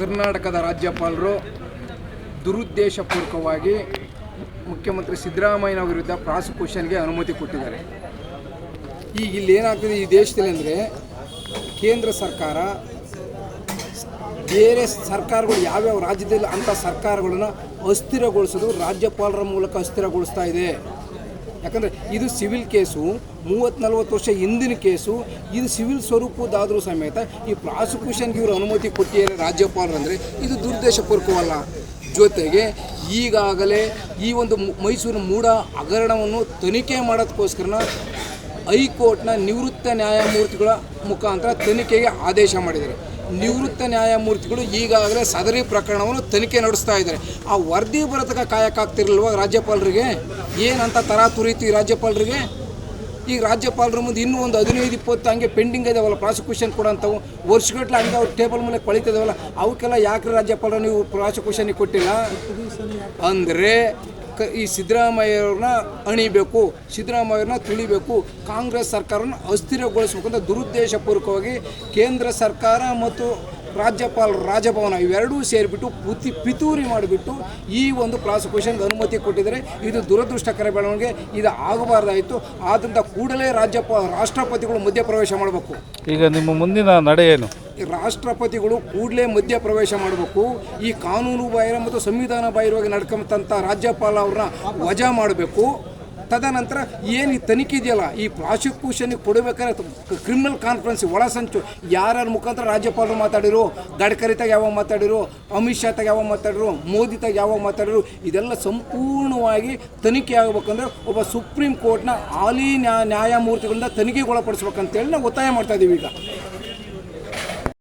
ಕರ್ನಾಟಕದ ರಾಜ್ಯಪಾಲರು ದುರುದ್ದೇಶಪೂರ್ವಕವಾಗಿ ಮುಖ್ಯಮಂತ್ರಿ ಸಿದ್ದರಾಮಯ್ಯ ವಿರುದ್ಧ ಪ್ರಾಸಿಕ್ಯೂಷನ್ಗೆ ಅನುಮತಿ ಕೊಟ್ಟಿದ್ದಾರೆ. ಈಗ ಇಲ್ಲಿ ಏನಾಗ್ತಿದೆ ಈ ದೇಶದಲ್ಲಿ ಅಂದರೆ, ಕೇಂದ್ರ ಸರ್ಕಾರ ಬೇರೆ ಸರ್ಕಾರಗಳು ಯಾವ್ಯಾವ ರಾಜ್ಯದಲ್ಲಿ ಅಂಥ ಸರ್ಕಾರಗಳನ್ನು ಅಸ್ಥಿರಗೊಳಿಸೋದು ರಾಜ್ಯಪಾಲರ ಮೂಲಕ ಅಸ್ಥಿರಗೊಳಿಸ್ತಾ ಇದೆ. ಯಾಕಂದರೆ ಇದು ಸಿವಿಲ್ ಕೇಸು, 30-40 ವರ್ಷ ಹಿಂದಿನ ಕೇಸು, ಇದು ಸಿವಿಲ್ ಸ್ವರೂಪದಾದರೂ ಸಮೇತ ಈ ಪ್ರಾಸಿಕ್ಯೂಷನ್ಗೆ ಇವರು ಅನುಮತಿ ಕೊಟ್ಟಿದ್ದಾರೆ ರಾಜ್ಯಪಾಲರು. ಅಂದರೆ ಇದು ದುರುದ್ದೇಶಪೂರ್ವಕವಲ್ಲ. ಜೊತೆಗೆ ಈಗಾಗಲೇ ಈ ಒಂದು ಮೈಸೂರಿನ ಮೂಢ ಹಗರಣವನ್ನು ತನಿಖೆ ಮಾಡೋದಕ್ಕೋಸ್ಕರ ಹೈಕೋರ್ಟ್ನ ನಿವೃತ್ತ ನ್ಯಾಯಮೂರ್ತಿಗಳ ಮುಖಾಂತರ ತನಿಖೆಗೆ ಆದೇಶ ಮಾಡಿದ್ದಾರೆ. ನಿವೃತ್ತ ನ್ಯಾಯಮೂರ್ತಿಗಳು ಈಗಾಗಲೇ ಸದರಿ ಪ್ರಕರಣವನ್ನು ತನಿಖೆ ನಡೆಸ್ತಾ ಇದ್ದಾರೆ. ಆ ವರದಿ ಬರೋತಕ್ಕ ಕಾಯಕ್ಕಾಗ್ತಿರಲ್ವ ರಾಜ್ಯಪಾಲರಿಗೆ? ಏನಂತ ತರಾತುರಿತು ಈ ರಾಜ್ಯಪಾಲರಿಗೆ? ಈಗ ರಾಜ್ಯಪಾಲರ ಮುಂದೆ ಇನ್ನೂ ಒಂದು 15-20 ಹಂಗೆ ಪೆಂಡಿಂಗ್ ಇದಾವಲ್ಲ ಪ್ರಾಸಿಕ್ಯೂಷನ್ ಕೊಡೋಂಥವು, ವರ್ಷಗಟ್ಟಲೆ ಹಂಗೆ ಅವ್ರು ಟೇಬಲ್ ಮೇಲೆ ಕೊಳಿತಿದಾವಲ್ಲ, ಅವಕ್ಕೆಲ್ಲ ಯಾಕೆ ರಾಜ್ಯಪಾಲರು ನೀವು ಪ್ರಾಸಿಕ್ಯೂಷನ್ಗೆ ಕೊಟ್ಟಿಲ್ಲ? ಅಂದರೆ ಈ ಸಿದ್ದರಾಮಯ್ಯವ್ರನ್ನ ಅಣಿಬೇಕು, ಸಿದ್ದರಾಮಯ್ಯವ್ರನ್ನ ತುಳಿಬೇಕು, ಕಾಂಗ್ರೆಸ್ ಸರ್ಕಾರವನ್ನು ಅಸ್ಥಿರಗೊಳಿಸಬೇಕು ಅಂತ ದುರುದ್ದೇಶಪೂರ್ವಕವಾಗಿ ಕೇಂದ್ರ ಸರ್ಕಾರ ಮತ್ತು ರಾಜ್ಯಪಾಲರು ರಾಜಭವನ ಇವೆರಡೂ ಸೇರಿಬಿಟ್ಟು ಪಿತೂರಿ ಮಾಡಿಬಿಟ್ಟು ಈ ಒಂದು ಪ್ರಾಸಿಕ್ಯೂಷನ್ಗೆ ಅನುಮತಿ ಕೊಟ್ಟಿದ್ದಾರೆ. ಇದು ದುರದೃಷ್ಟಕರ ಬೆಳವಣಿಗೆ. ಇದು ಆಗಬಾರ್ದಾಯಿತು. ಆದ್ದರಿಂದ ಕೂಡಲೇ ರಾಷ್ಟ್ರಪತಿಗಳು ಮಧ್ಯಪ್ರವೇಶ ಮಾಡಬೇಕು. ಈಗ ನಿಮ್ಮ ಮುಂದಿನ ನಡೆ ಏನು? ರಾಷ್ಟ್ರಪತಿಗಳು ಕೂಡಲೇ ಮಧ್ಯಪ್ರವೇಶ ಮಾಡಬೇಕು. ಈ ಕಾನೂನು ಬಾಹಿರ ಮತ್ತು ಸಂವಿಧಾನ ಬಾಹಿರವಾಗಿ ನಡ್ಕೊಂಬಂಥ ರಾಜ್ಯಪಾಲ ಅವ್ರನ್ನ ವಜಾ ಮಾಡಬೇಕು. ತದನಂತರ ಏನು ಈ ತನಿಖೆ ಇದೆಯಲ್ಲ, ಈ ಪ್ರಾಸಿಕ್ಯೂಷನ್ಗೆ ಕೊಡಬೇಕಾದ್ರೆ ಕ್ರಿಮಿನಲ್ ಕಾನ್ಫರೆನ್ಸ್ ಒಳಸಂಚು ಯಾರ್ಯಾರ ಮುಖಾಂತರ ರಾಜ್ಯಪಾಲರು ಮಾತಾಡಿರು, ಗಡ್ಕರಿ ತಾಗ ಯಾವಾಗ ಮಾತಾಡಿರು, ಅಮಿತ್ ಶಾ ತಾಗ ಯಾವಾಗ ಮಾತಾಡಿರು, ಮೋದಿ ತಾಗ ಯಾವಾಗ ಮಾತಾಡಿರು, ಇದೆಲ್ಲ ಸಂಪೂರ್ಣವಾಗಿ ತನಿಖೆ ಆಗಬೇಕಂದ್ರೆ ಒಬ್ಬ ಸುಪ್ರೀಂ ಕೋರ್ಟ್ನ ಹಾಲಿ ನ್ಯಾಯಮೂರ್ತಿಗಳಿಂದ ತನಿಖೆಗೊಳಪಡಿಸ್ಬೇಕಂತೇಳಿ ನಾವು ಒತ್ತಾಯ ಮಾಡ್ತಾ ಇದ್ದೀವಿ. ಈಗ